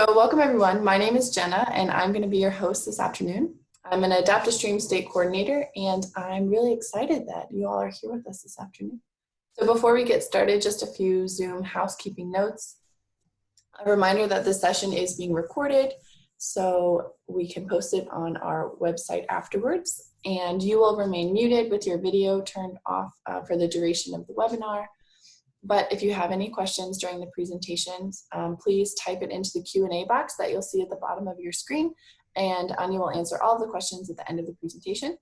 So welcome everyone. My name is Jenna and I'm going to be your host this afternoon. I'm an Adapt-A-Stream State Coordinator and I'm really excited that you all are here with us this afternoon. So before we get started, just a few Zoom housekeeping notes. A reminder that this session is being recorded so we can post it on our website afterwards, and you will remain muted with your video turned off for the duration of the webinar. But if you have any questions during the presentations, please type it into the Q&A box that you'll see at the bottom of your screen, and Ania will answer all of the questions at the end of the presentation.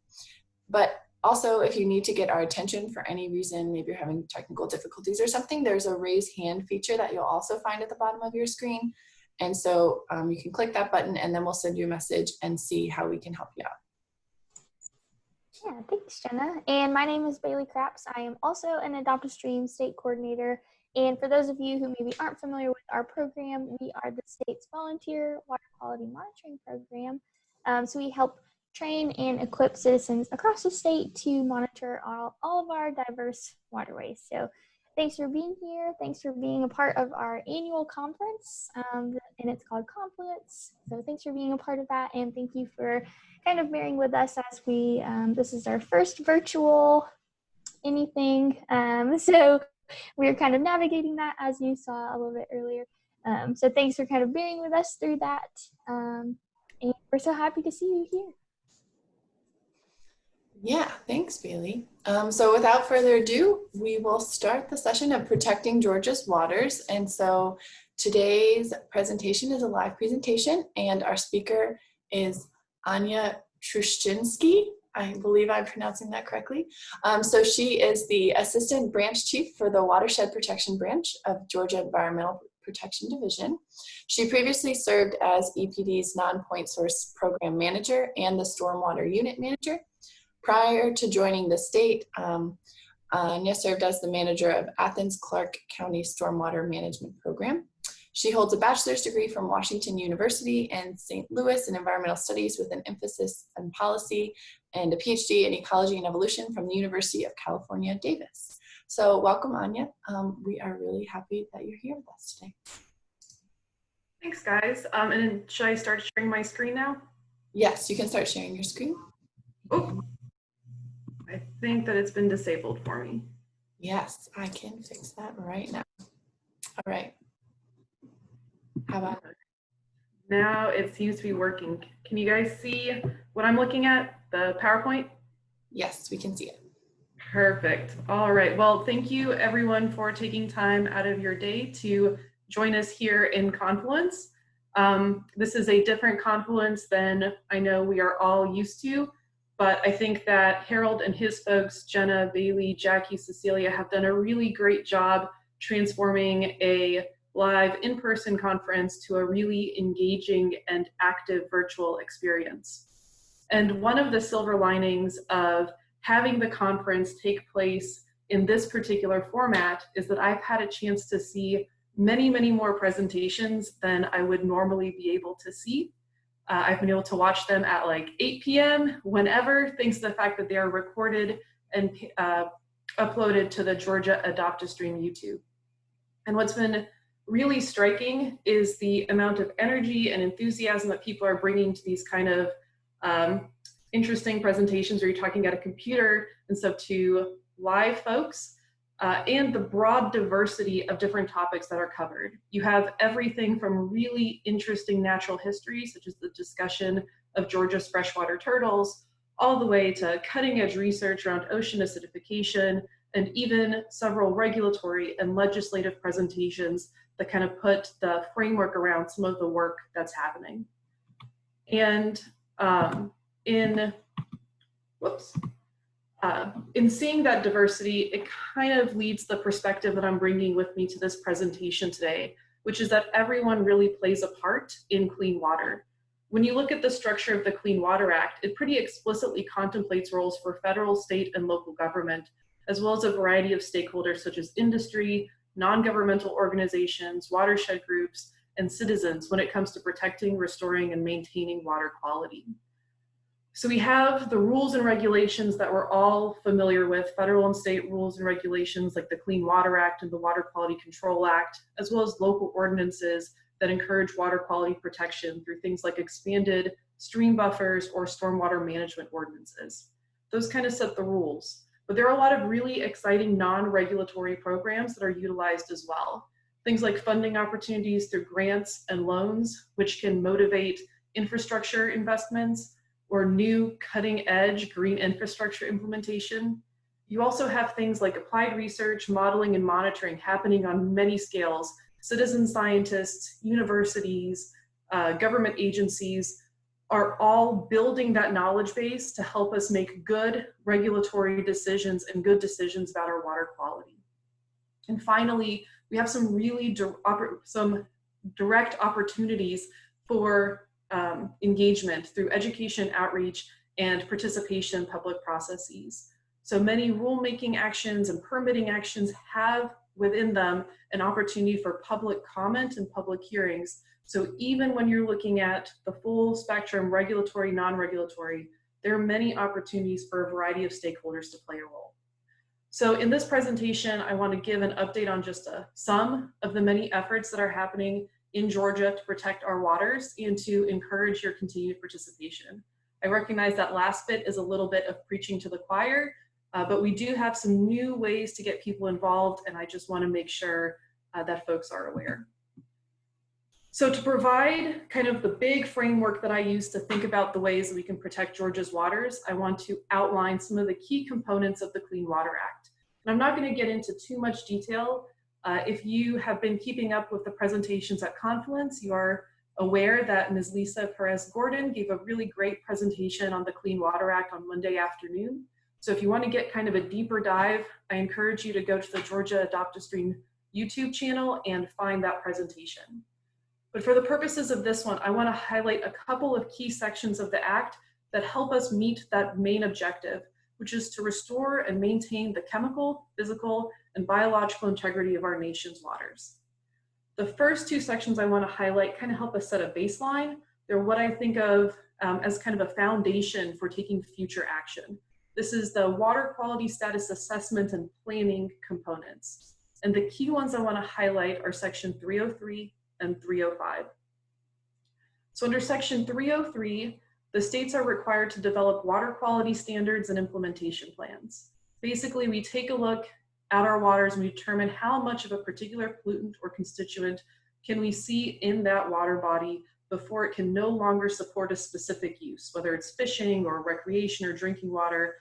But also, if you need to get our attention for any reason, maybe you're having technical difficulties or something, there's a raise hand feature that you'll also find at the bottom of your screen. And so you can click that button and then we'll send you a message and see how we can help you out. Yeah, thanks, Jenna. And my name is Bailey Craps. I am also an Adopt-A-Stream State Coordinator. And for those of you who maybe aren't familiar with our program, we are the state's volunteer water quality monitoring program. So we help train and equip citizens across the state to monitor all of our diverse waterways. So thanks for being here. Thanks for being a part of our annual conference, and it's called Confluence. So thanks for being a part of that, and thank you for kind of bearing with us as we, this is our first virtual anything. So we're kind of navigating that, as you saw a little bit earlier. So thanks for kind of bearing with us through that. And we're so happy to see you here. Yeah, thanks, Bailey. So without further ado, we will start the session of Protecting Georgia's Waters. And so today's presentation is a live presentation, and our speaker is Ania Truszczynski. I believe I'm pronouncing that correctly. So she is the Assistant Branch Chief for the Watershed Protection Branch of Georgia Environmental Protection Division. She previously served as EPD's Non-Point Source Program Manager and the Stormwater Unit Manager. Prior to joining the state, Ania served as the manager of Athens-Clarke County Stormwater Management Program. She holds a bachelor's degree from Washington University in St. Louis in environmental studies with an emphasis on policy, and a PhD in ecology and evolution from the University of California, Davis. So welcome, Ania. We are really happy that you're here with us today. Thanks, guys. And should I start sharing my screen now? Yes, you can start sharing your screen. Oh, I think that it's been disabled for me. Yes, I can fix that right now. All right. How about now? It seems to be working. Can you guys see what I'm looking at, the PowerPoint? Yes, we can see it. Perfect. All right. Well, thank you everyone for taking time out of your day to join us here in Confluence. This is a different Confluence than I know we are all used to. But I think that Harold and his folks, Jenna, Bailey, Jackie, Cecilia, have done a really great job transforming a live in-person conference to a really engaging and active virtual experience. And one of the silver linings of having the conference take place in this particular format is that I've had a chance to see many, many more presentations than I would normally be able to see. I've been able to watch them at like 8 p.m. whenever, thanks to the fact that they are recorded and uploaded to the Georgia Adopt-A-Stream YouTube. And what's been really striking is the amount of energy and enthusiasm that people are bringing to these kind of interesting presentations where you're talking at a computer instead of to live folks, and the broad diversity of different topics that are covered. You have everything from really interesting natural history, such as the discussion of Georgia's freshwater turtles, all the way to cutting edge research around ocean acidification, and even several regulatory and legislative presentations that kind of put the framework around some of the work that's happening. And in seeing that diversity, it kind of leads the perspective that I'm bringing with me to this presentation today, which is that everyone really plays a part in clean water. When you look at the structure of the Clean Water Act, it pretty explicitly contemplates roles for federal, state, and local government, as well as a variety of stakeholders such as industry, non-governmental organizations, watershed groups, and citizens when it comes to protecting, restoring, and maintaining water quality. So we have the rules and regulations that we're all familiar with, federal and state rules and regulations like the Clean Water Act and the Water Quality Control Act, as well as local ordinances that encourage water quality protection through things like expanded stream buffers or stormwater management ordinances. Those kind of set the rules. But there are a lot of really exciting non-regulatory programs that are utilized as well. Things like funding opportunities through grants and loans, which can motivate infrastructure investments or new cutting-edge green infrastructure implementation. You also have things like applied research, modeling, and monitoring happening on many scales. Citizen scientists, universities, government agencies are all building that knowledge base to help us make good regulatory decisions and good decisions about our water quality. And finally, we have some really direct opportunities for engagement through education, outreach, and participation in public processes. So many rulemaking actions and permitting actions have within them an opportunity for public comment and public hearings. So even when you're looking at the full spectrum, regulatory, non-regulatory, there are many opportunities for a variety of stakeholders to play a role. So in this presentation, I want to give an update on just some of the many efforts that are happening in Georgia to protect our waters and to encourage your continued participation. I recognize that last bit is a little bit of preaching to the choir, but we do have some new ways to get people involved, and I just want to make sure that folks are aware. So to provide kind of the big framework that I use to think about the ways that we can protect Georgia's waters, I want to outline some of the key components of the Clean Water Act. And I'm not going to get into too much detail. If you have been keeping up with the presentations at Confluence, you are aware that Ms. Lisa Perez-Gordon gave a really great presentation on the Clean Water Act on Monday afternoon. So if you want to get kind of a deeper dive, I encourage you to go to the Georgia Adopt a Stream YouTube channel and find that presentation. But for the purposes of this one, I want to highlight a couple of key sections of the Act that help us meet that main objective, which is to restore and maintain the chemical, physical, and biological integrity of our nation's waters. The first two sections I want to highlight kind of help us set a baseline. They're what I think of as kind of a foundation for taking future action. This is the water quality status assessment and planning components. And the key ones I want to highlight are section 303 and 305. So under section 303, the states are required to develop water quality standards and implementation plans. Basically, we take a look at our waters and we determine how much of a particular pollutant or constituent can we see in that water body before it can no longer support a specific use, whether it's fishing or recreation or drinking water.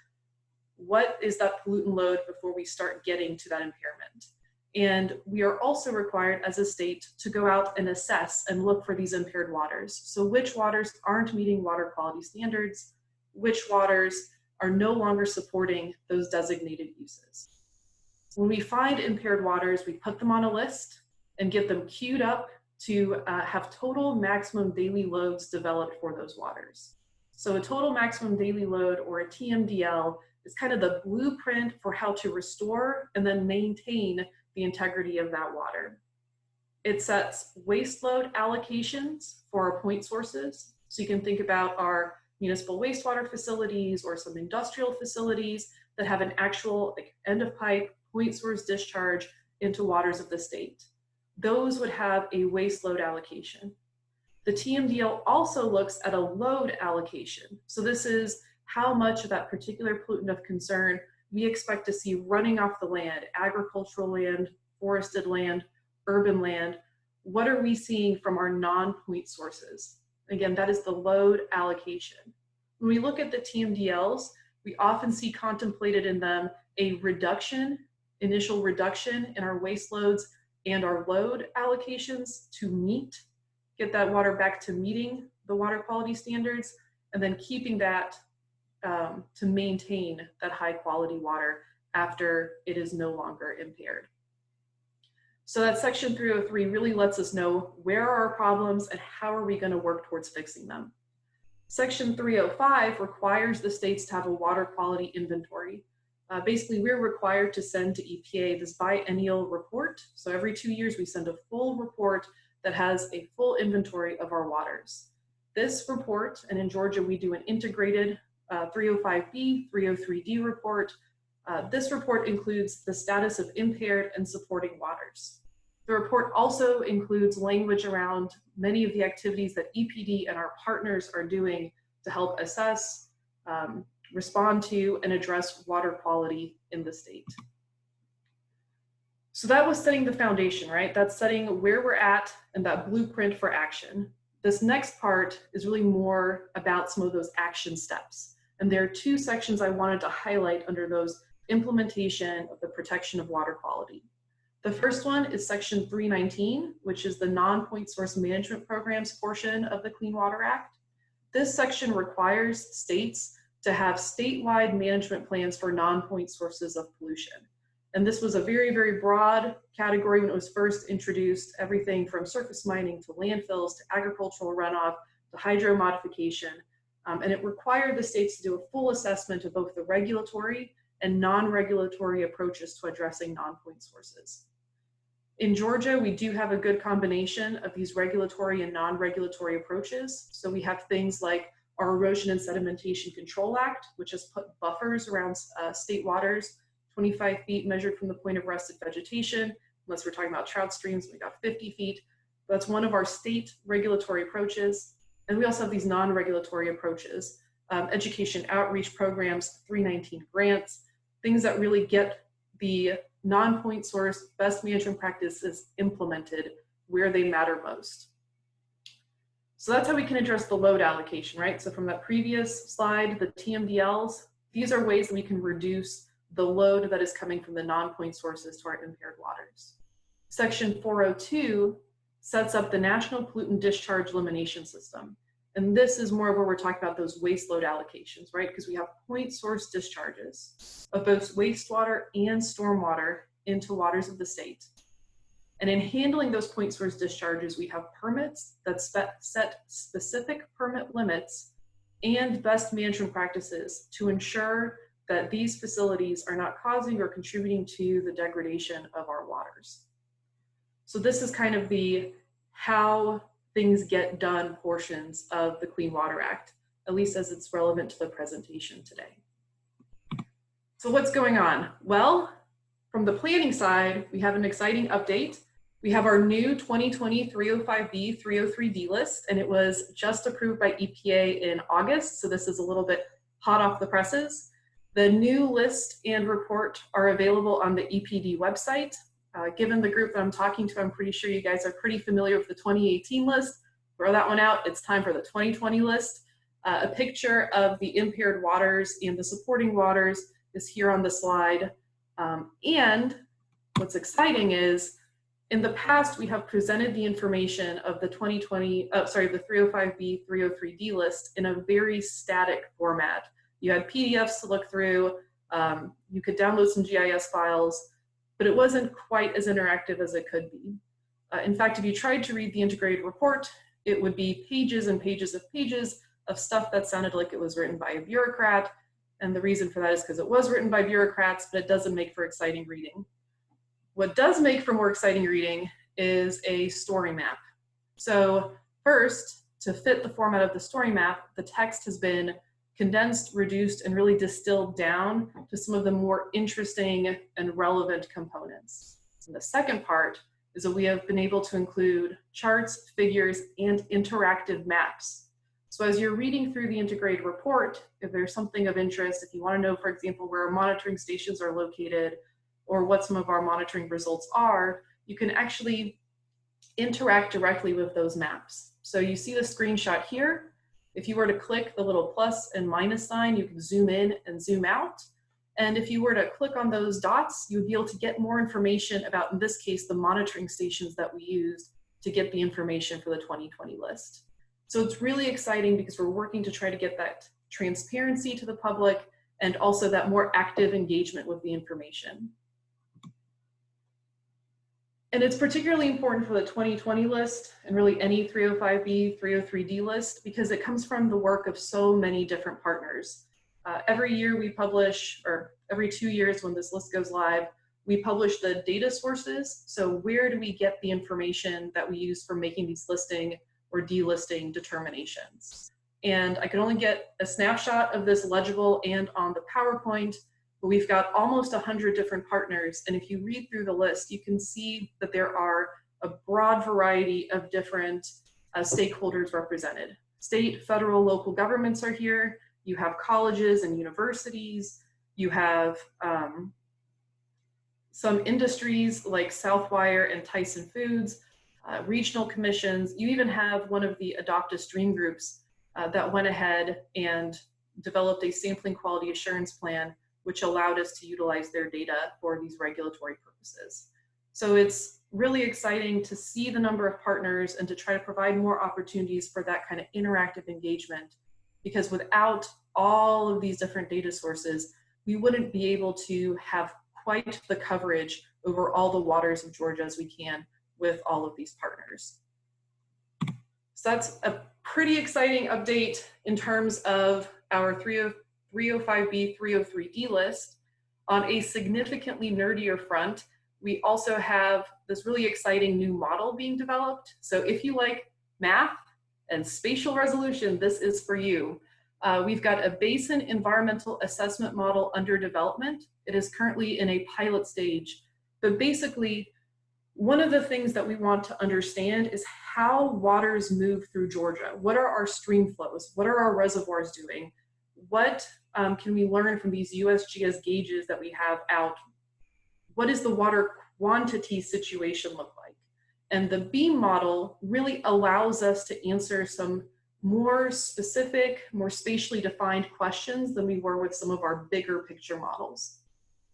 What is that pollutant load before we start getting to that impairment? And we are also required as a state to go out and assess and look for these impaired waters. So which waters aren't meeting water quality standards, which waters are no longer supporting those designated uses. When we find impaired waters, we put them on a list and get them queued up to have total maximum daily loads developed for those waters. So a total maximum daily load, or a TMDL, is kind of the blueprint for how to restore and then maintain the integrity of that water. It sets waste load allocations for our point sources. So you can think about our municipal wastewater facilities or some industrial facilities that have an actual end of pipe point source discharge into waters of the state. Those would have a waste load allocation. The TMDL also looks at a load allocation. So this is how much of that particular pollutant of concern we expect to see running off the land, agricultural land, forested land, urban land. What are we seeing from our non-point sources? Again, that is the load allocation. When we look at the TMDLs, we often see contemplated in them a reduction, initial reduction in our waste loads and our load allocations to get that water back to meeting the water quality standards, and then keeping that to maintain that high quality water after it is no longer impaired. So that section 303 really lets us know where are our problems and how are we going to work towards fixing them. Section 305 requires the states to have a water quality inventory. Basically, we're required to send to EPA this biennial report. So every 2 years, we send a full report that has a full inventory of our waters. This report, and in Georgia, we do an integrated 305B, 303D report. This report includes the status of impaired and supporting waters. The report also includes language around many of the activities that EPD and our partners are doing to help assess, respond to, and address water quality in the state. So that was setting the foundation, right? That's setting where we're at and that blueprint for action. This next part is really more about some of those action steps. And there are two sections I wanted to highlight under those implementation of the protection of water quality. The first one is section 319, which is the non-point source management programs portion of the Clean Water Act. This section requires states to have statewide management plans for non-point sources of pollution. And this was a very, very broad category when it was first introduced, everything from surface mining to landfills to agricultural runoff to hydro modification. And it required the states to do a full assessment of both the regulatory and non-regulatory approaches to addressing non-point sources. In Georgia, we do have a good combination of these regulatory and non-regulatory approaches. So we have things like our Erosion and Sedimentation Control Act, which has put buffers around state waters, 25 feet measured from the point of rested vegetation, unless we're talking about trout streams, we got 50 feet. That's one of our state regulatory approaches. And we also have these non-regulatory approaches, education outreach programs, 319 grants, things that really get the non-point source best management practices implemented where they matter most. So that's how we can address the load allocation, right? So from that previous slide, the TMDLs, these are ways that we can reduce the load that is coming from the non-point sources to our impaired waters. Section 402 sets up the National Pollutant Discharge Elimination System. And this is more where we're talking about those waste load allocations, right? Because we have point source discharges of both wastewater and stormwater into waters of the state. And in handling those point source discharges, we have permits that set specific permit limits and best management practices to ensure that these facilities are not causing or contributing to the degradation of our waters. So this is kind of the how things get done portions of the Clean Water Act, at least as it's relevant to the presentation today. So what's going on? Well, from the planning side, we have an exciting update. We have our new 2020 305B, 303D list, and it was just approved by EPA in August. So this is a little bit hot off the presses. The new list and report are available on the EPD website. Given the group that I'm talking to, I'm pretty sure you guys are pretty familiar with the 2018 list. Throw that one out. It's time for the 2020 list. A picture of the impaired waters and the supporting waters is here on the slide. And what's exciting is in the past, we have presented the information of the 305B, 303D list in a very static format. You had PDFs to look through, you could download some GIS files, but it wasn't quite as interactive as it could be. In fact, if you tried to read the integrated report, it would be pages and pages of stuff that sounded like it was written by a bureaucrat. And the reason for that is because it was written by bureaucrats, but it doesn't make for exciting reading. What does make for more exciting reading is a story map. So first, to fit the format of the story map, the text has been condensed, reduced, and really distilled down to some of the more interesting and relevant components. And the second part is that we have been able to include charts, figures, and interactive maps. So as you're reading through the integrated report, if there's something of interest, if you want to know, for example, where our monitoring stations are located or what some of our monitoring results are, you can actually interact directly with those maps. So you see the screenshot here. If you were to click the little plus and minus sign, you can zoom in and zoom out. And if you were to click on those dots, you would be able to get more information about, in this case, the monitoring stations that we used to get the information for the 2020 list. So it's really exciting because we're working to try to get that transparency to the public and also that more active engagement with the information. And it's particularly important for the 2020 list and really any 305B, 303D list because it comes from the work of so many different partners. Every year we publish, or every 2 years when this list goes live, we publish the data sources. So where do we get the information that we use for making these listing or delisting determinations? And I could only get a snapshot of this legible and on the PowerPoint, but we've got almost 100 different partners. And if you read through the list, you can see that there are a broad variety of different stakeholders represented. State, federal, local governments are here. You have colleges and universities. You have some industries like Southwire and Tyson Foods, regional commissions. You even have one of the Adopt a Stream groups that went ahead and developed a sampling quality assurance plan, which allowed us to utilize their data for these regulatory purposes. So it's really exciting to see the number of partners and to try to provide more opportunities for that kind of interactive engagement, because without all of these different data sources, we wouldn't be able to have quite the coverage over all the waters of Georgia as we can with all of these partners. So that's a pretty exciting update in terms of our 305B, 303D list. On a significantly nerdier front, we also have this really exciting new model being developed. So if you like math and spatial resolution, this is for you. We've got a basin environmental assessment model under development. It is currently in a pilot stage, but basically one of the things that we want to understand is how waters move through Georgia. What are our stream flows? What are our reservoirs doing? What can we learn from these USGS gauges that we have out? What does the water quantity situation look like? And the beam model really allows us to answer some more specific, more spatially defined questions than we were with some of our bigger picture models.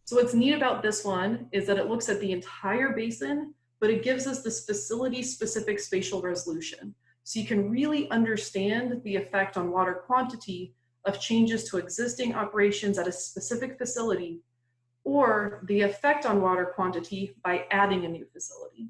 So what's neat about this one is that it looks at the entire basin, but it gives us this facility-specific spatial resolution. So you can really understand the effect on water quantity of changes to existing operations at a specific facility, or the effect on water quantity by adding a new facility.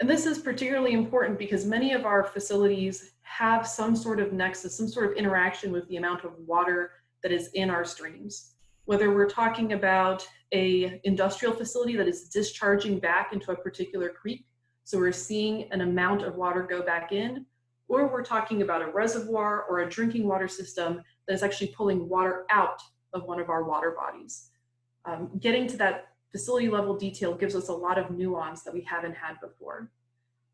And this is particularly important because many of our facilities have some sort of nexus, some sort of interaction with the amount of water that is in our streams. Whether we're talking about an industrial facility that is discharging back into a particular creek, so we're seeing an amount of water go back in, or we're talking about a reservoir or a drinking water system that is actually pulling water out of one of our water bodies. Getting to that facility level detail gives us a lot of nuance that we haven't had before.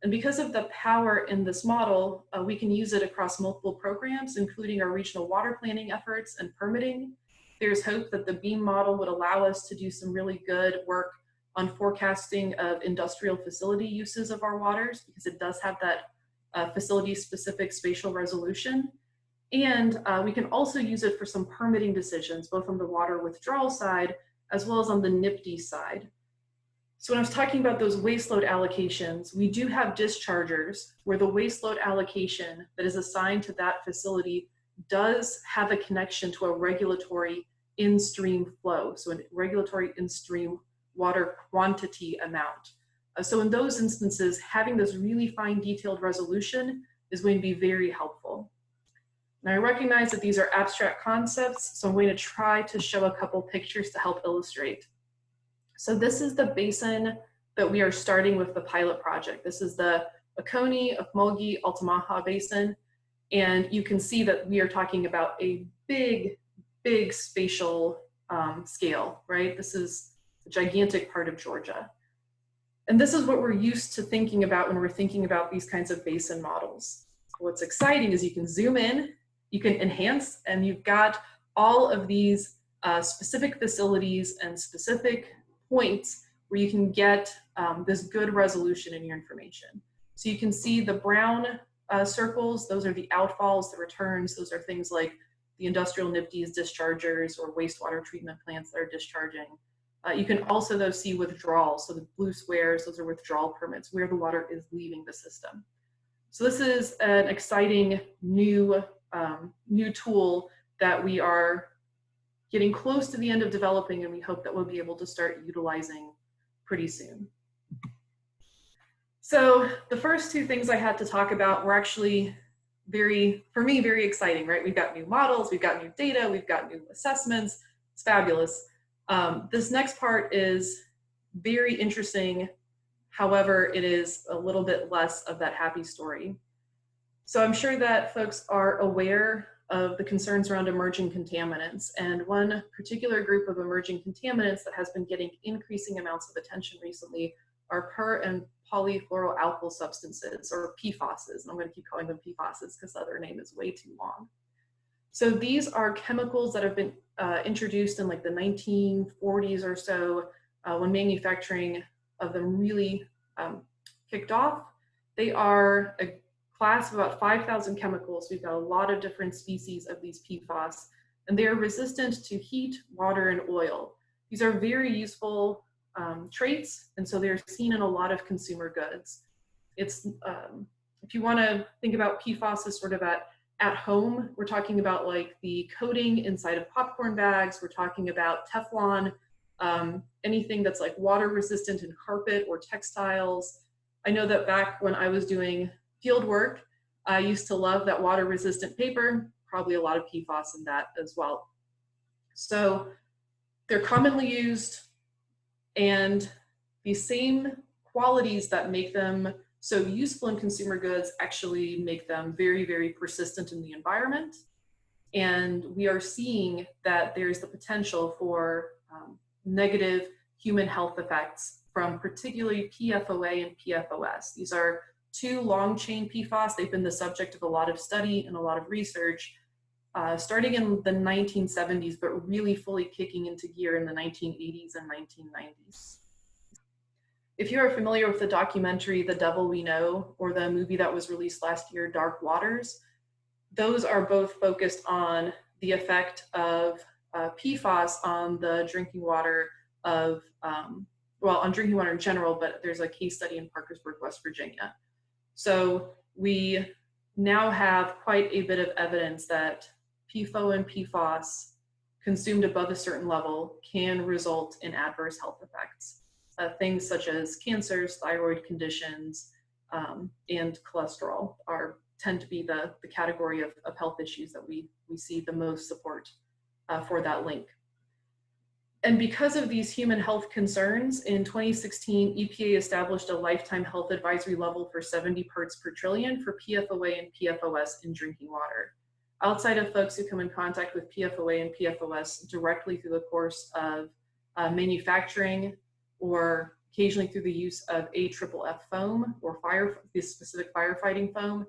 And because of the power in this model, we can use it across multiple programs, including our regional water planning efforts and permitting. There's hope that the beam model would allow us to do some really good work on forecasting of industrial facility uses of our waters, because it does have that facility-specific spatial resolution. And we can also use it for some permitting decisions, both on the water withdrawal side, as well as on the NIPD side. So when I was talking about those waste load allocations, we do have dischargers where the waste load allocation that is assigned to that facility does have a connection to a regulatory in-stream flow, so a regulatory in-stream water quantity amount. So in those instances, having this really fine detailed resolution is going to be very helpful. Now I recognize that these are abstract concepts, so I'm going to try to show a couple pictures to help illustrate. So this is the basin that we are starting with the pilot project. This is the Oconee, Okmulgee, Altamaha Basin. And you can see that we are talking about a big, big spatial scale, right? This is a gigantic part of Georgia. And this is what we're used to thinking about when we're thinking about these kinds of basin models. What's exciting is you can zoom in, you can enhance, and you've got all of these specific facilities and specific points where you can get this good resolution in your information. So you can see the brown circles, those are the outfalls, the returns, those are things like the industrial NIPDs, dischargers, or wastewater treatment plants that are discharging. You can also though see withdrawals, so the blue squares, those are withdrawal permits, where the water is leaving the system. So this is an exciting new tool that we are getting close to the end of developing, and we hope that we'll be able to start utilizing pretty soon. So the first two things I had to talk about were actually for me, very exciting, right? We've got new models, we've got new data, we've got new assessments. It's fabulous. This next part is very interesting. However, it is a little bit less of that happy story. So I'm sure that folks are aware of the concerns around emerging contaminants. And one particular group of emerging contaminants that has been getting increasing amounts of attention recently are per and polyfluoroalkyl substances, or PFASs. And I'm going to keep calling them PFASs because the other name is way too long. So these are chemicals that have been introduced in like the 1940s or so, when manufacturing of them really kicked off. They are a class of about 5,000 chemicals. We've got a lot of different species of these PFAS, and they are resistant to heat, water, and oil. These are very useful traits, and so they're seen in a lot of consumer goods. It's if you want to think about PFAS as sort of at home, we're talking about like the coating inside of popcorn bags. We're talking about Teflon, anything that's like water resistant in carpet or textiles. I know that back when I was doing field work, I used to love that water resistant paper, probably a lot of PFAS in that as well. So they're commonly used, and the same qualities that make them so useful in consumer goods actually make them very, very persistent in the environment. And we are seeing that there's the potential for negative human health effects from particularly PFOA and PFOS. These are two long chain PFAS. They've been the subject of a lot of study and a lot of research, starting in the 1970s, but really fully kicking into gear in the 1980s and 1990s. If you are familiar with the documentary The Devil We Know, or the movie that was released last year, Dark Waters, those are both focused on the effect of PFAS on the drinking water of, well, on drinking water in general, but there's a case study in Parkersburg, West Virginia. So we now have quite a bit of evidence that PFOA and PFAS consumed above a certain level can result in adverse health effects. Things such as cancers, thyroid conditions, and cholesterol tend to be the category of health issues that we see the most support for that link. And because of these human health concerns, in 2016, EPA established a lifetime health advisory level for 70 parts per trillion for PFOA and PFOS in drinking water. Outside of folks who come in contact with PFOA and PFOS directly through the course of manufacturing, or occasionally through the use of AFFF foam or this specific firefighting foam,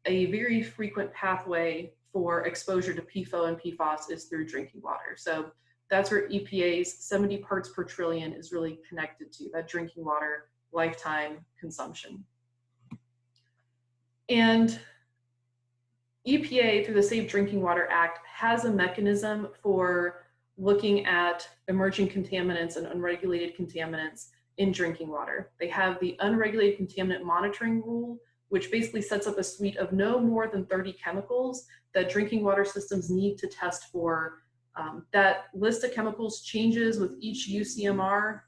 a very frequent pathway for exposure to PFOA and PFAS is through drinking water. So that's where EPA's 70 parts per trillion is really connected to, that drinking water lifetime consumption. And EPA, through the Safe Drinking Water Act, has a mechanism for looking at emerging contaminants and unregulated contaminants in drinking water. They have the unregulated contaminant monitoring rule, which basically sets up a suite of no more than 30 chemicals that drinking water systems need to test for. That list of chemicals changes with each UCMR.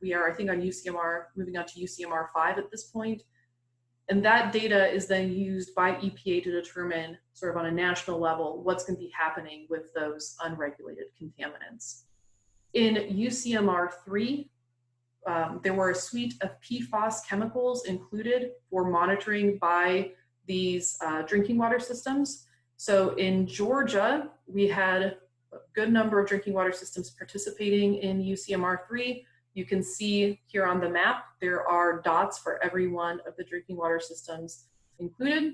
We are, I think, on UCMR, moving on to UCMR 5 at this point. And that data is then used by EPA to determine, sort of on a national level, what's going to be happening with those unregulated contaminants. In UCMR 3, there were a suite of PFAS chemicals included for monitoring by these drinking water systems. So in Georgia, we had a good number of drinking water systems participating in UCMR 3. You can see here on the map, there are dots for every one of the drinking water systems included.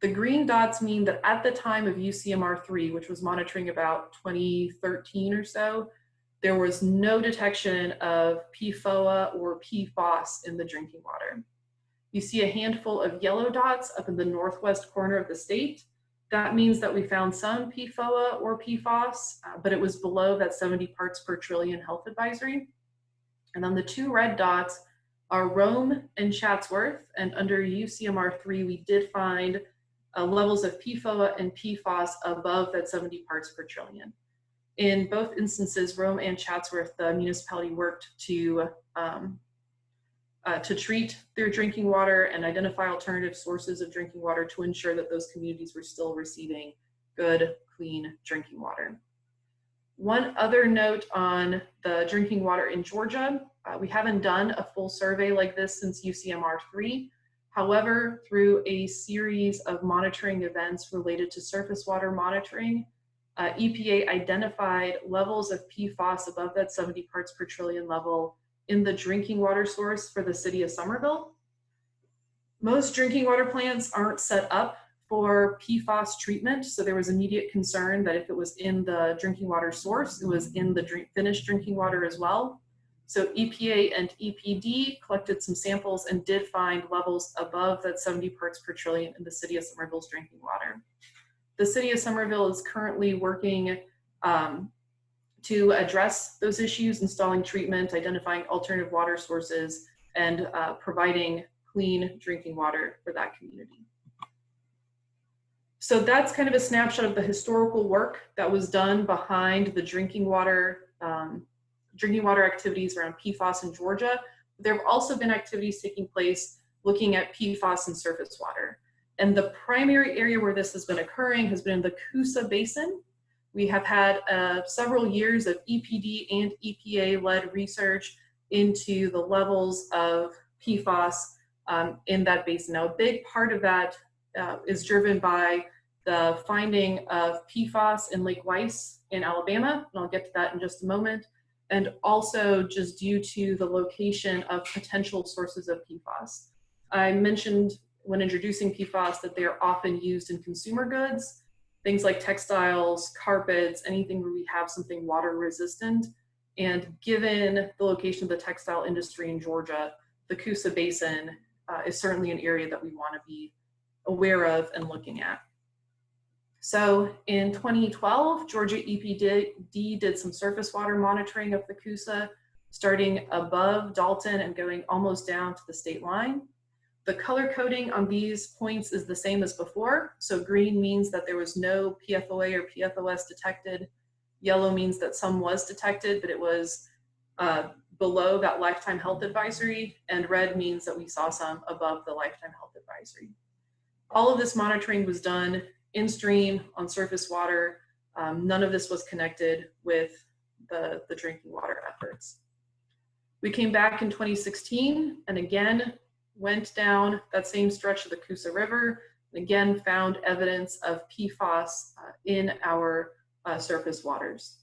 The green dots mean that at the time of UCMR 3, which was monitoring about 2013 or so, there was no detection of PFOA or PFAS in the drinking water. You see a handful of yellow dots up in the northwest corner of the state. That means that we found some PFOA or PFAS, but it was below that 70 parts per trillion health advisory. And then the two red dots are Rome and Chatsworth, and under UCMR 3, we did find levels of PFOA and PFAS above that 70 parts per trillion. In both instances, Rome and Chatsworth, the municipality worked to treat their drinking water and identify alternative sources of drinking water to ensure that those communities were still receiving good, clean drinking water. One other note on the drinking water in Georgia, we haven't done a full survey like this since UCMR 3. However, through a series of monitoring events related to surface water monitoring, EPA identified levels of PFAS above that 70 parts per trillion level in the drinking water source for the city of Somerville. Most drinking water plants aren't set up for PFAS treatment, so there was immediate concern that if it was in the drinking water source, it was in the finished drinking water as well. So EPA and EPD collected some samples and did find levels above that 70 parts per trillion in the city of Somerville's drinking water. The city of Somerville is currently working to address those issues, installing treatment, identifying alternative water sources, and providing clean drinking water for that community. So that's kind of a snapshot of the historical work that was done behind the drinking water activities around PFAS in Georgia. There have also been activities taking place looking at PFAS in surface water. And the primary area where this has been occurring has been in the Coosa Basin. We have had several years of EPD and EPA-led research into the levels of PFAS in that basin. Now, a big part of that is driven by the finding of PFAS in Lake Weiss in Alabama, and I'll get to that in just a moment, and also just due to the location of potential sources of PFAS. I mentioned when introducing PFAS that they are often used in consumer goods, things like textiles, carpets, anything where we have something water resistant. And given the location of the textile industry in Georgia, the Coosa Basin is certainly an area that we want to be aware of and looking at. So in 2012, Georgia EPD did some surface water monitoring of the Coosa, starting above Dalton and going almost down to the state line. The color coding on these points is the same as before. So green means that there was no PFOA or PFOS detected. Yellow means that some was detected, but it was below that lifetime health advisory, and red means that we saw some above the lifetime health advisory. All of this monitoring was done in stream on surface water. None of this was connected with the drinking water efforts. We came back in 2016 and again went down that same stretch of the Coosa River and again found evidence of PFAS in our surface waters.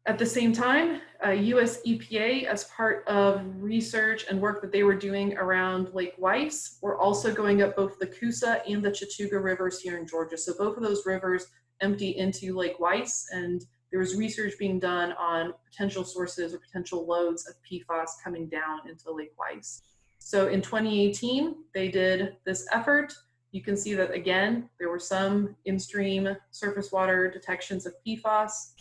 At the same time, US EPA, as part of research and work that they were doing around Lake Weiss, were also going up both the Coosa and the Chattooga rivers here in Georgia. So both of those rivers empty into Lake Weiss, and there was research being done on potential sources or potential loads of PFAS coming down into Lake Weiss. So in 2018, they did this effort. You can see that again, there were some in-stream surface water detections of PFAS.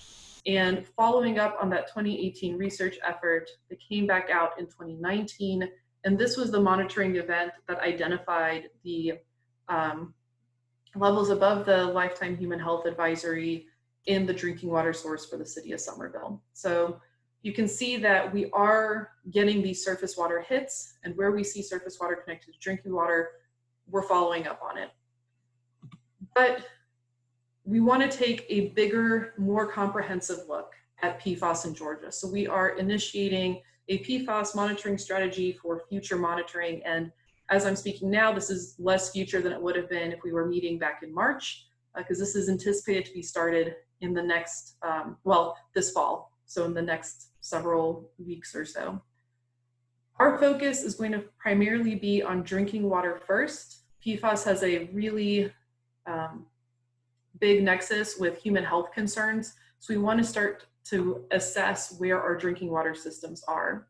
And following up on that 2018 research effort, they came back out in 2019, and this was the monitoring event that identified the levels above the lifetime human health advisory in the drinking water source for the city of Somerville. So you can see that we are getting these surface water hits, and where we see surface water connected to drinking water, we're following up on it. But we want to take a bigger, more comprehensive look at PFAS in Georgia. So we are initiating a PFAS monitoring strategy for future monitoring. And as I'm speaking now, this is less future than it would have been if we were meeting back in March, because this is anticipated to be started in the next, this fall. So in the next several weeks or so. Our focus is going to primarily be on drinking water first. PFAS has a really big nexus with human health concerns. So we want to start to assess where our drinking water systems are.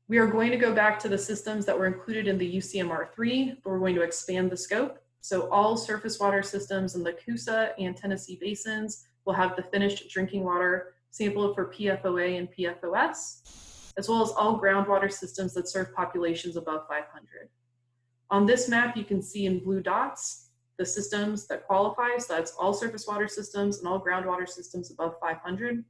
We are going to go back to the systems that were included in the UCMR3, but we're going to expand the scope. So all surface water systems in the Coosa and Tennessee basins will have the finished drinking water sampled for PFOA and PFOS, as well as all groundwater systems that serve populations above 500. On this map, you can see in blue dots the systems that qualify, so that's all surface water systems and all groundwater systems above 500.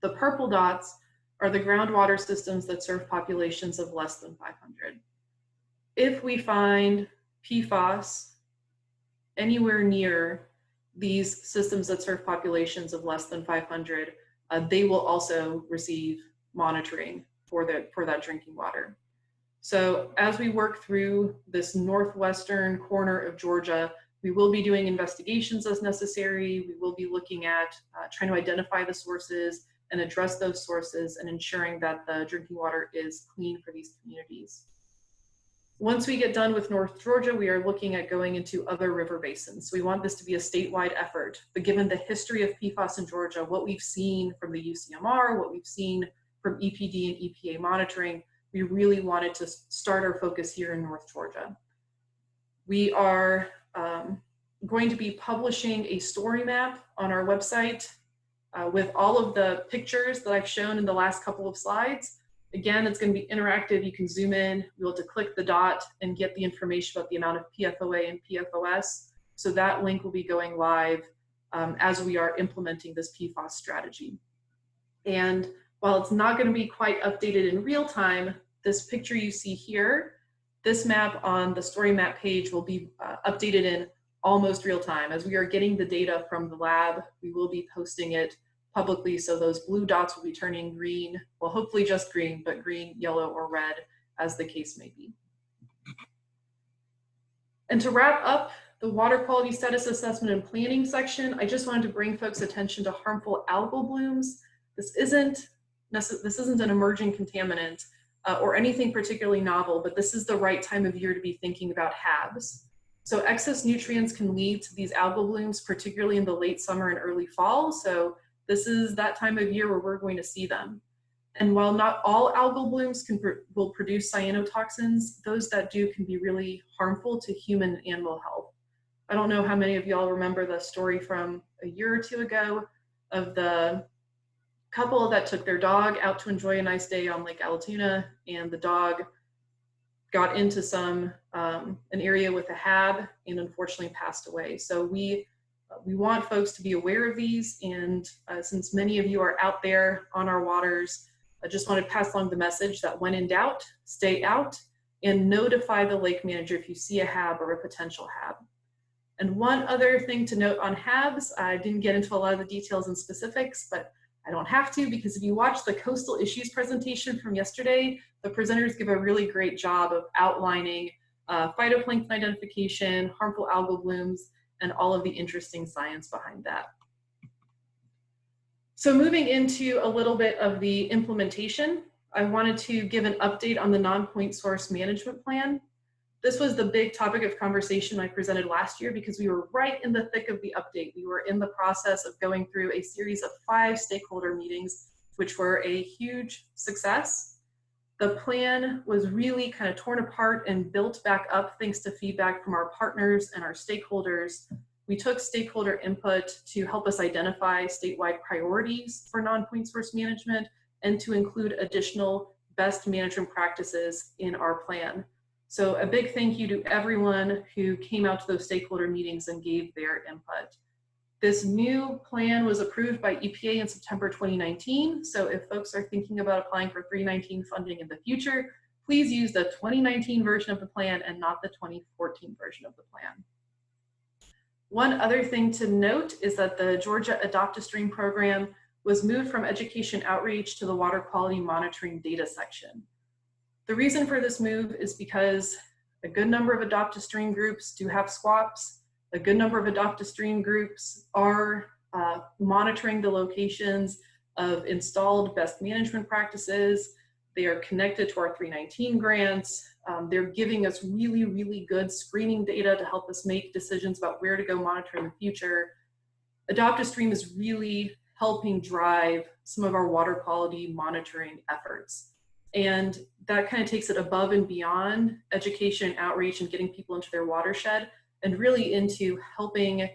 The purple dots are the groundwater systems that serve populations of less than 500. If we find PFAS anywhere near these systems that serve populations of less than 500, they will also receive monitoring for that drinking water. So as we work through this northwestern corner of Georgia, we will be doing investigations as necessary. We will be looking at trying to identify the sources, and address those sources and ensuring that the drinking water is clean for these communities. Once we get done with North Georgia, we are looking at going into other river basins. So we want this to be a statewide effort, but given the history of PFAS in Georgia, what we've seen from the UCMR, what we've seen from EPD and EPA monitoring, we really wanted to start our focus here in North Georgia. We are going to be publishing a story map on our website with all of the pictures that I've shown in the last couple of slides. Again, it's going to be interactive. You can zoom in, you'll have to click the dot and get the information about the amount of PFOA and PFOS. So that link will be going live as we are implementing this PFAS strategy. And while it's not going to be quite updated in real time, this picture you see here, this map on the story map page will be updated in almost real time. As we are getting the data from the lab, we will be posting it publicly, so those blue dots will be turning green, well, hopefully just green, but green, yellow, or red, as the case may be. And to wrap up the water quality status assessment and planning section, I just wanted to bring folks' attention to harmful algal blooms. This isn't an emerging contaminant or anything particularly novel, but this is the right time of year to be thinking about HABs. So excess nutrients can lead to these algal blooms, particularly in the late summer and early fall. So this is that time of year where we're going to see them. And while not all algal blooms will produce cyanotoxins, those that do can be really harmful to human and animal health. I don't know how many of y'all remember the story from a year or two ago of the couple that took their dog out to enjoy a nice day on Lake Allatoona, and the dog got into an area with a HAB and unfortunately passed away. So we want folks to be aware of these, and since many of you are out there on our waters, I just want to pass along the message that when in doubt, stay out and notify the lake manager if you see a HAB or a potential HAB. And one other thing to note on HABs, I didn't get into a lot of the details and specifics, but I don't have to, because if you watch the coastal issues presentation from yesterday, the presenters give a really great job of outlining phytoplankton identification, harmful algal blooms, and all of the interesting science behind that. So moving into a little bit of the implementation, I wanted to give an update on the non-point source management plan. This was the big topic of conversation I presented last year because we were right in the thick of the update. We were in the process of going through a series of 5 stakeholder meetings, which were a huge success. The plan was really kind of torn apart and built back up thanks to feedback from our partners and our stakeholders. We took stakeholder input to help us identify statewide priorities for non-point source management and to include additional best management practices in our plan. So a big thank you to everyone who came out to those stakeholder meetings and gave their input. This new plan was approved by EPA in September 2019. So if folks are thinking about applying for 319 funding in the future, please use the 2019 version of the plan and not the 2014 version of the plan. One other thing to note is that the Georgia Adopt a Stream program was moved from education outreach to the water quality monitoring data section. The reason for this move is because a good number of Adopt a Stream groups do have SWAPs. A good number of Adopt a Stream groups are monitoring the locations of installed best management practices. They are connected to our 319 grants. They're giving us really, really good screening data to help us make decisions about where to go monitor in the future. Adopt a Stream is really helping drive some of our water quality monitoring efforts. And that kind of takes it above and beyond education and outreach and getting people into their watershed and really into helping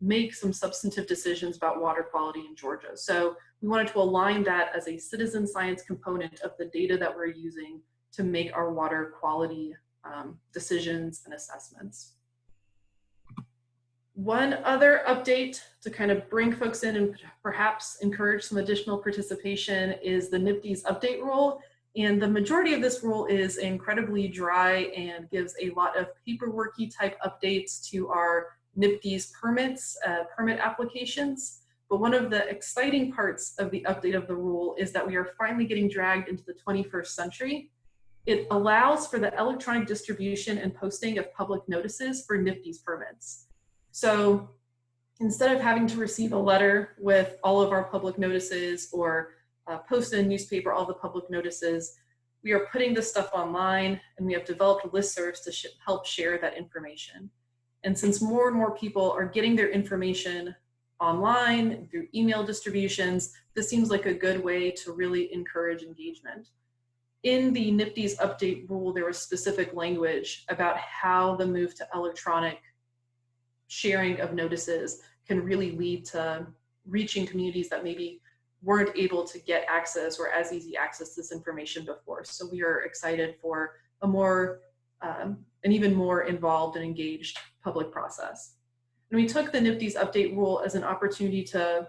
make some substantive decisions about water quality in Georgia. So we wanted to align that as a citizen science component of the data that we're using to make our water quality decisions and assessments. One other update to kind of bring folks in and perhaps encourage some additional participation is the NPDES update rule. And the majority of this rule is incredibly dry and gives a lot of paperworky type updates to our NPDES permits, permit applications. But one of the exciting parts of the update of the rule is that we are finally getting dragged into the 21st century. It allows for the electronic distribution and posting of public notices for NPDES permits. So instead of having to receive a letter with all of our public notices or post in a newspaper all the public notices, we are putting this stuff online, and we have developed listservs to help share that information. And since more and more people are getting their information online through email distributions, this seems like a good way to really encourage engagement. In the NIPD's update rule, there was specific language about how the move to electronic sharing of notices can really lead to reaching communities that maybe weren't able to get access or as easy access to this information before. So we are excited for a more, an even more involved and engaged public process. And we took the NIPD's update rule as an opportunity to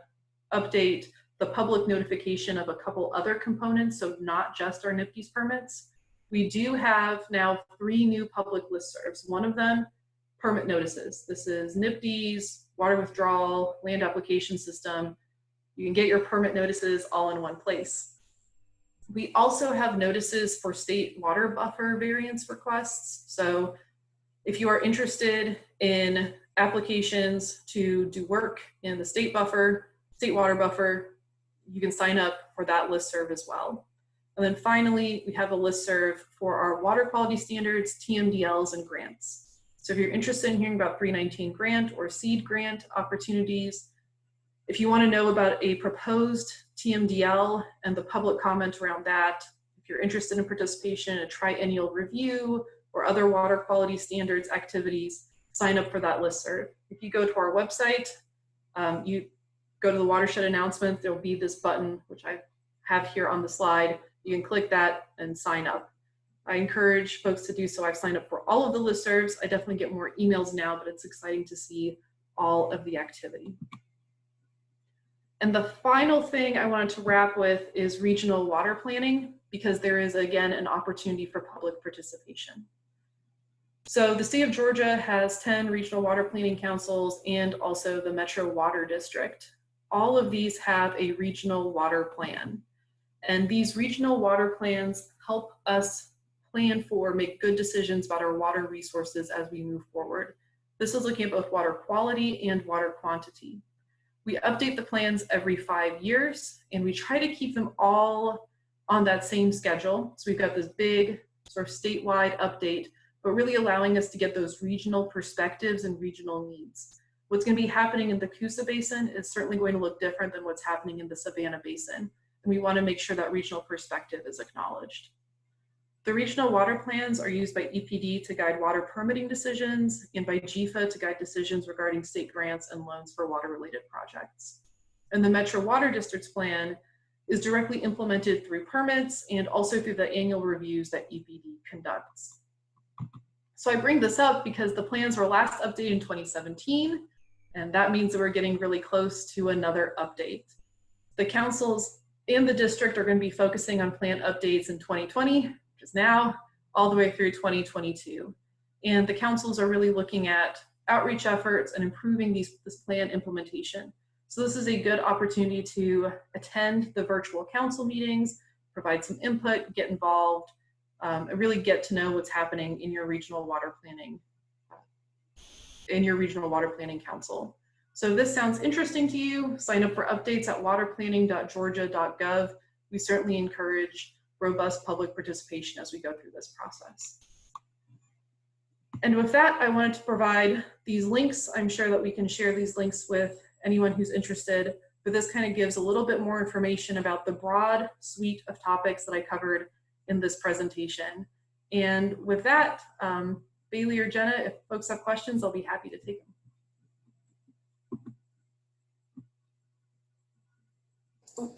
update the public notification of a couple other components, so not just our NIPD's permits. We do have now 3 new public listservs. One of them, permit notices. This is NIPD's water withdrawal land application system. You can get your permit notices all in one place. We also have notices for state water buffer variance requests. So if you are interested in applications to do work in the state water buffer, you can sign up for that listserv as well. And then finally, we have a listserv for our water quality standards, TMDLs, and grants. So if you're interested in hearing about 319 grant or SEED grant opportunities, if you want to know about a proposed TMDL and the public comment around that, if you're interested in participation in a triennial review or other water quality standards activities, sign up for that listserv. If you go to our website, you go to the Watershed announcement, there'll be this button, which I have here on the slide. You can click that and sign up. I encourage folks to do so. I've signed up for all of the listservs. I definitely get more emails now, but it's exciting to see all of the activity. And the final thing I wanted to wrap with is regional water planning, because there is, again, an opportunity for public participation. So the state of Georgia has 10 regional water planning councils and also the Metro Water District. All of these have a regional water plan. And these regional water plans help us plan for, make good decisions about our water resources as we move forward. This is looking at both water quality and water quantity. We update the plans every 5 years, and we try to keep them all on that same schedule. So we've got this big sort of statewide update, but really allowing us to get those regional perspectives and regional needs. What's going to be happening in the Coosa Basin is certainly going to look different than what's happening in the Savannah Basin. And we want to make sure that regional perspective is acknowledged. The regional water plans are used by EPD to guide water permitting decisions and by GFA to guide decisions regarding state grants and loans for water-related projects. And the Metro Water District's plan is directly implemented through permits and also through the annual reviews that EPD conducts. So I bring this up because the plans were last updated in 2017, and that means that we're getting really close to another update. The councils and the district are going to be focusing on plan updates in 2020, which is now, all the way through 2022. And the councils are really looking at outreach efforts and improving this plan implementation. So this is a good opportunity to attend the virtual council meetings, provide some input, get involved, and really get to know what's happening in your regional water planning, council. So if this sounds interesting to you, sign up for updates at waterplanning.georgia.gov. We certainly encourage robust public participation as we go through this process. And with that, I wanted to provide these links. I'm sure that we can share these links with anyone who's interested, but this kind of gives a little bit more information about the broad suite of topics that I covered in this presentation. And with that, Bailey or Jenna, if folks have questions, I'll be happy to take them.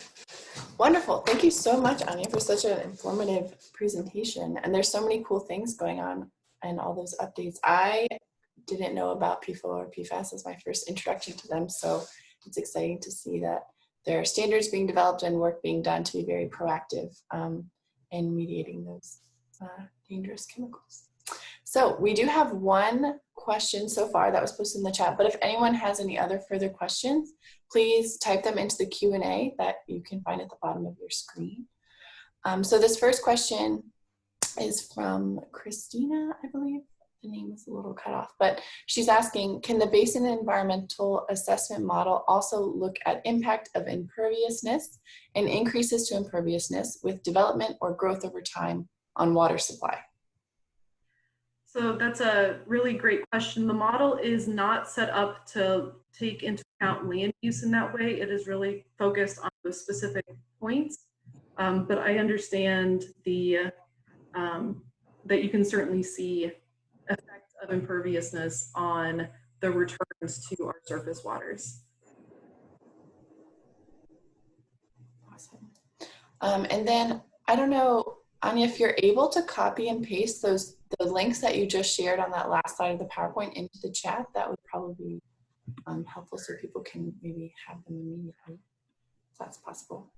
Wonderful. Thank you so much, Ania, for such an informative presentation. And there's so many cool things going on and all those updates. I didn't know about PFOA or PFAS as my first introduction to them. So it's exciting to see that there are standards being developed and work being done to be very proactive in mediating those dangerous chemicals. So we do have one question so far that was posted in the chat, but if anyone has any other further questions, please type them into the Q&A that you can find at the bottom of your screen. So this first question is from Christina, I believe. The name is a little little cut off, but she's asking, can the basin environmental assessment model also look at impact of imperviousness and increases to imperviousness with development or growth over time on water supply? So that's a really great question. The model is not set up to take into account land use in that way. It is really focused on those specific points. But I understand the that you can certainly see effects of imperviousness on the returns to our surface waters. Awesome. And then I don't know, Ania, if you're able to copy and paste the links that you just shared on that last slide of the PowerPoint into the chat, that would probably be helpful so people can maybe have them immediately, if that's possible.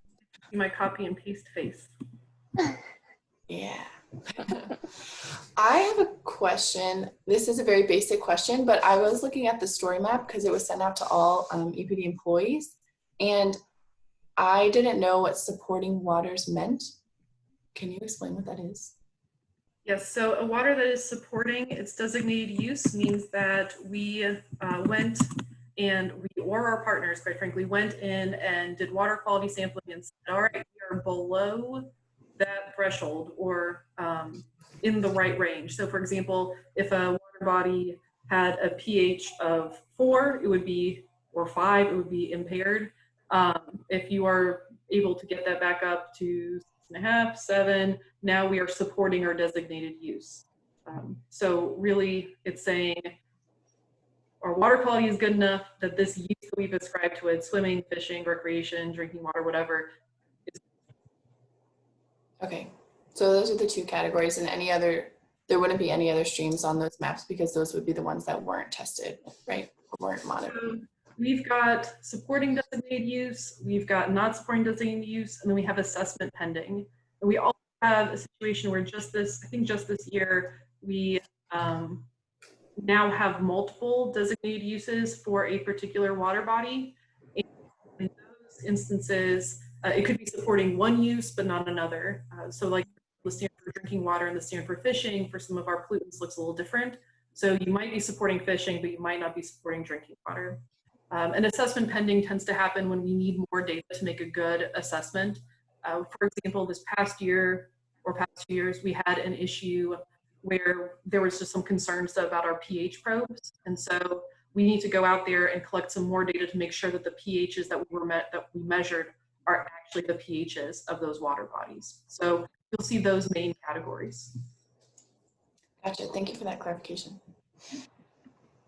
My copy and paste face. Yeah. I have a question. This is a very basic question, but I was looking at the story map because it was sent out to all EPD employees, and I didn't know what supporting waters meant. Can you explain what that is? Yes, so a water that is supporting its designated use means that we went and we, or our partners, quite frankly, went in and did water quality sampling and said, all right, we are below that threshold or in the right range. So for example, if a water body had a pH of 4, it would be, or 5, it would be impaired. If you are able to get that back up to 6.5, 7, now we are supporting our designated use. So really it's saying our water quality is good enough that this use that we've ascribed to it, swimming, fishing, recreation, drinking water, whatever. Okay, so those are the two categories, and any other, there wouldn't be any other streams on those maps because those would be the ones that weren't tested, right? Or weren't monitored. So we've got supporting designated use, we've got not supporting designated use, and then we have assessment pending. And we also have a situation where just this, I think just this year, we now have multiple designated uses for a particular water body. And in those instances, it could be supporting one use, but not another. So like the standard for drinking water and the standard for fishing for some of our pollutants looks a little different. So you might be supporting fishing, but you might not be supporting drinking water. And assessment pending tends to happen when we need more data to make a good assessment. For example, this past year or past 2 years, we had an issue where there was just some concerns about our pH probes. And so we need to go out there and collect some more data to make sure that the pHs that we measured are actually the pHs of those water bodies. So you'll see those main categories. Gotcha, thank you for that clarification.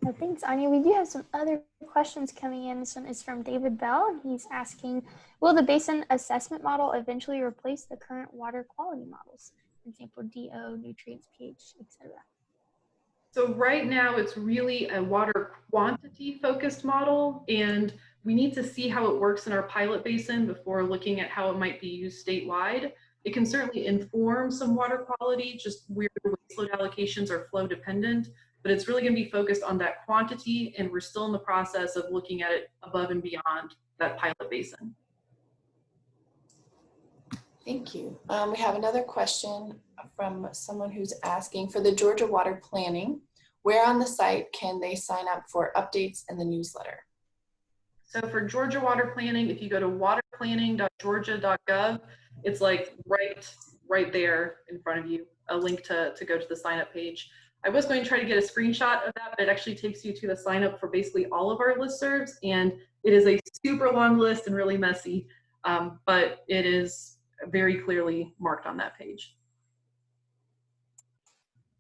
Well, thanks, Ania. We do have some other questions coming in. This one is from David Bell, and he's asking, will the basin assessment model eventually replace the current water quality models? For example, DO, nutrients, pH, etc. So right now it's really a water quantity focused model, and we need to see how it works in our pilot basin before looking at how it might be used statewide. It can certainly inform some water quality, just where waste load allocations are flow dependent, but it's really going to be focused on that quantity, and we're still in the process of looking at it above and beyond that pilot basin. Thank you. We have another question from someone who's asking, for the Georgia Water Planning, where on the site can they sign up for updates in the newsletter? So for Georgia Water Planning, if you go to waterplanning.georgia.gov, it's like right there in front of you, a link to go to the sign up page. I was going to try to get a screenshot of that, but it actually takes you to the sign up for basically all of our listservs, and it is a super long list and really messy, but it is very clearly marked on that page.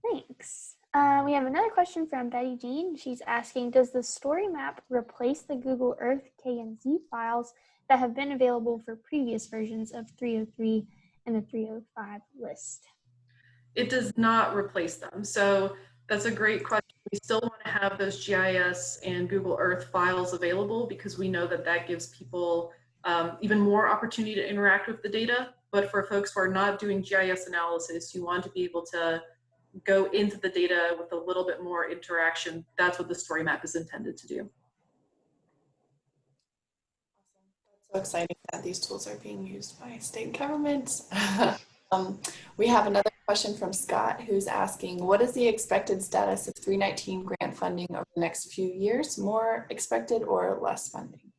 Thanks. We have another question from Betty Jean. She's asking, does the story map replace the Google Earth KNZ files that have been available for previous versions of 303 and the 305 list? It does not replace them. So that's a great question. We still want to have those GIS and Google Earth files available because we know that that gives people even more opportunity to interact with the data. But for folks who are not doing GIS analysis, you want to be able to go into the data with a little bit more interaction. That's what the story map is intended to do. So exciting that these tools are being used by state governments. We have another question from Scott who's asking, what is the expected status of 319 grant funding over the next few years? More expected or less funding?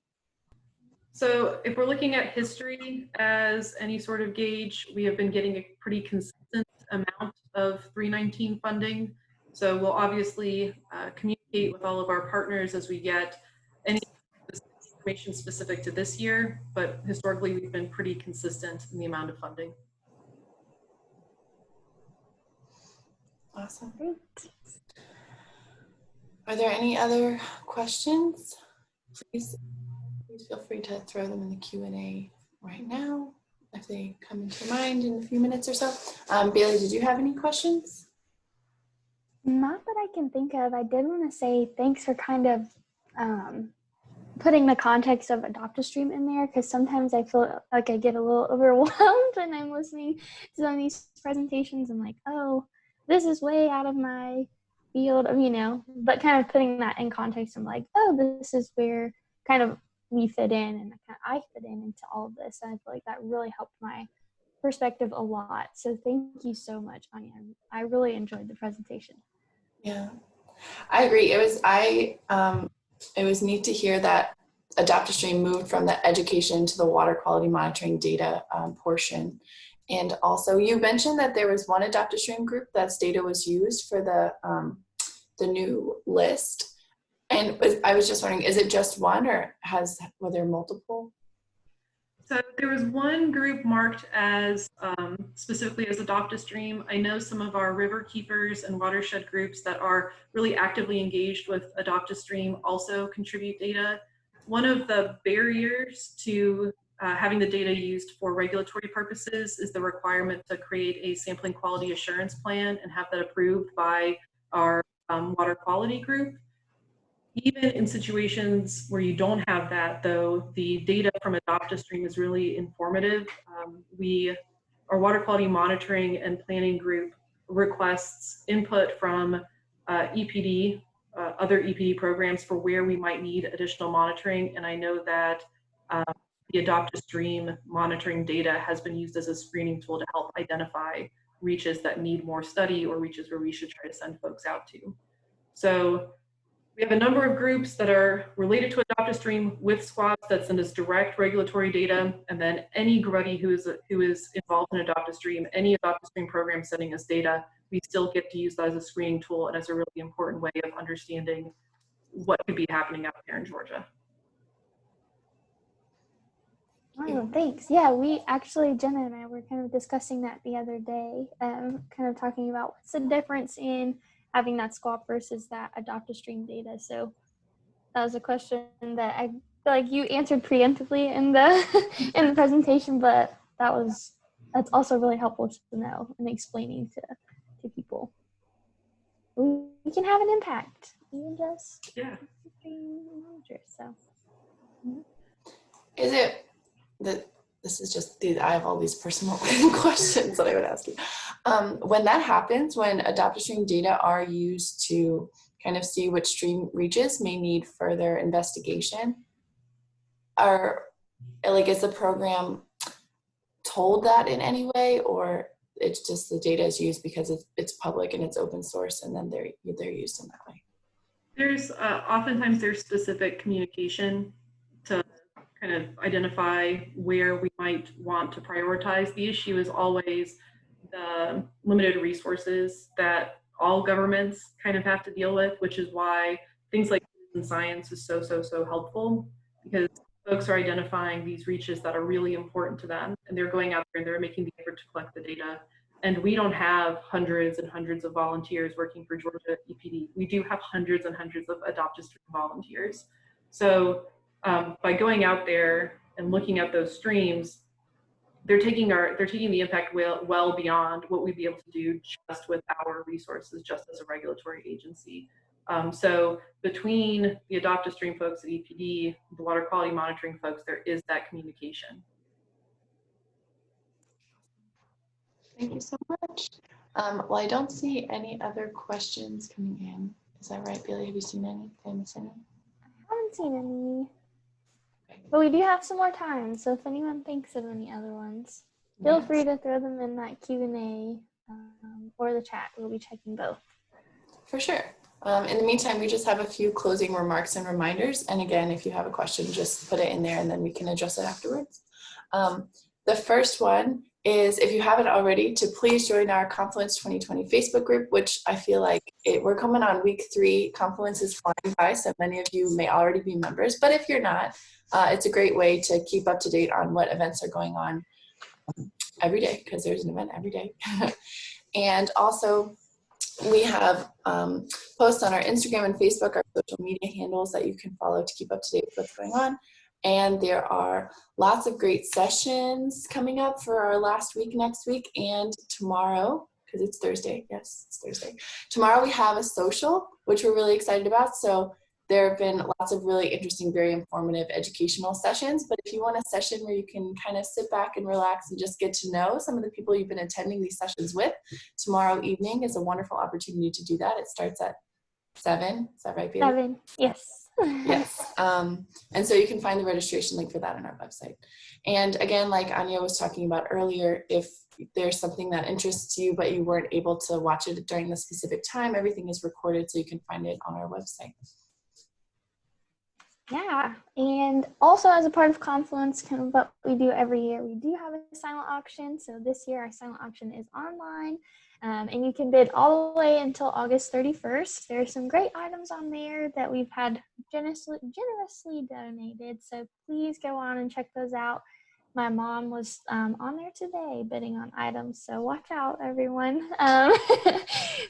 So if we're looking at history as any sort of gauge, we have been getting a pretty consistent amount of 319 funding. So we'll obviously communicate with all of our partners as we get any information specific to this year, but historically we've been pretty consistent in the amount of funding. Awesome. Are there any other questions? Please feel free to throw them in the Q&A right now if they come into your mind in a few minutes or so. Bailey, did you have any questions? Not that I can think of. I did want to say thanks for kind of putting the context of Adopt a Stream in there, because sometimes I feel like I get a little overwhelmed when I'm listening to some of these presentations. I'm like, oh, this is way out of my field, you know, but kind of putting that in context, I'm like, oh, this is where kind of we fit in and I fit in into all of this. And I feel like that really helped my perspective a lot. So thank you so much, Ania. I really enjoyed the presentation. Yeah, I agree. It was neat to hear that Adopt a Stream moved from the education to the water quality monitoring data portion. And also you mentioned that there was one Adopt a Stream group that's data was used for the new list. And I was just wondering, is it just one or were there multiple? So there was one group marked as specifically as Adopt a Stream. I know some of our river keepers and watershed groups that are really actively engaged with Adopt a Stream also contribute data. One of the barriers to having the data used for regulatory purposes is the requirement to create a sampling quality assurance plan and have that approved by our water quality group. Even in situations where you don't have that, though, the data from Adopt a Stream is really informative. Our water quality monitoring and planning group requests input from EPD, other EPD programs for where we might need additional monitoring. And I know that the Adopt a Stream monitoring data has been used as a screening tool to help identify reaches that need more study or reaches where we should try to send folks out to. So we have a number of groups that are related to Adopt a Stream with squads that send us direct regulatory data, and then anybody who is involved in Adopt a Stream, any Adopt a Stream program sending us data, we still get to use that as a screening tool and as a really important way of understanding what could be happening out there in Georgia. Oh, thanks. Yeah, we actually, Jenna and I were kind of discussing that the other day, kind of talking about what's the difference in having that SQUAP versus that Adopt a Stream data. So that was a question that I feel like you answered preemptively in the in the presentation, but that's also really helpful to know and explaining to people. We can have an impact, even just so. Is it that this is just I have all these personal questions that I would ask you. When that happens, when Adopt a Stream data are used to kind of see which stream reaches may need further investigation, is the program told that in any way, or it's just the data is used because it's public and it's open source, and then they're used in that way? There's oftentimes there's specific communication to kind of identify where we might want to prioritize. The issue is always the limited resources that all governments kind of have to deal with, which is why things like citizen science is so helpful, because folks are identifying these reaches that are really important to them, and they're going out there and they're making the effort to collect the data. And we don't have hundreds and hundreds of volunteers working for Georgia EPD. We do have hundreds and hundreds of Adopt a Stream volunteers. So by going out there and looking at those streams, they're taking the impact well beyond what we'd be able to do just with our resources, just as a regulatory agency. So between the Adopt a Stream folks at EPD, the water quality monitoring folks, there is that communication. Thank you so much. Well, I don't see any other questions coming in. Is that right, Bailey? Have you seen any? Did I miss any? I haven't seen any. But we do have some more time, so if anyone thinks of any other ones. feel Yes. free to throw them in that Q&A or the chat. We'll be checking both. For sure. In the meantime, we just have a few closing remarks and reminders. And again, if you have a question, just put it in there and then we can address it afterwards. The first one is, if you haven't already, to please join our Confluence 2020 Facebook group, which I feel like we're coming on week 3. Confluence is flying by, so many of you may already be members. But if you're not, it's a great way to keep up to date on what events are going on every day, because there's an event every day. And also, we have posts on our Instagram and Facebook, our social media handles that you can follow to keep up to date with what's going on. And there are lots of great sessions coming up for our last week next week and tomorrow, because it's Thursday. Yes, it's Thursday. Tomorrow we have a social, which we're really excited about. So there have been lots of really interesting, very informative educational sessions. But if you want a session where you can kind of sit back and relax and just get to know some of the people you've been attending these sessions with, tomorrow evening is a wonderful opportunity to do that. It starts at 7. Is that right, Bailey? 7, yes. Yes. And so you can find the registration link for that on our website. And again, like Ania was talking about earlier, if there's something that interests you, but you weren't able to watch it during the specific time, everything is recorded, so you can find it on our website. Yeah, and also as a part of Confluence, kind of what we do every year, we do have a silent auction. So this year our silent auction is online, and you can bid all the way until August 31st. There are some great items on there that we've had generously donated, so please go on and check those out. My mom was on there today bidding on items, so watch out, everyone.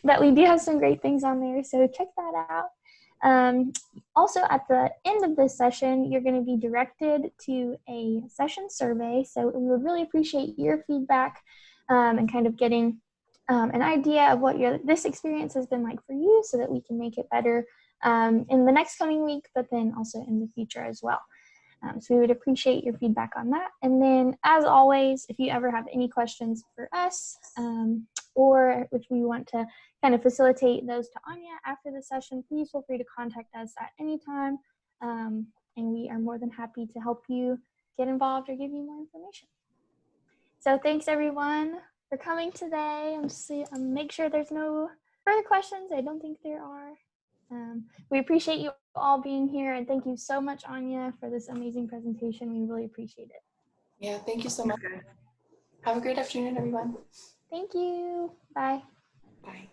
But we do have some great things on there, so check that out. Also, at the end of this session, you're going to be directed to a session survey. So we would really appreciate your feedback and kind of getting an idea of what this experience has been like for you, so that we can make it better in the next coming week, but then also in the future as well. So we would appreciate your feedback on that. And then, as always, if you ever have any questions for us, or if you want to kind of facilitate those to Ania after the session, please feel free to contact us at any time. And we are more than happy to help you get involved or give you more information. So thanks, everyone, for coming today. Make sure there's no further questions. I don't think there are. We appreciate you all being here, and thank you so much, Ania, for this amazing presentation. We really appreciate it. Yeah, thank you so much. Have a great afternoon, everyone. Thank you. Bye. Bye.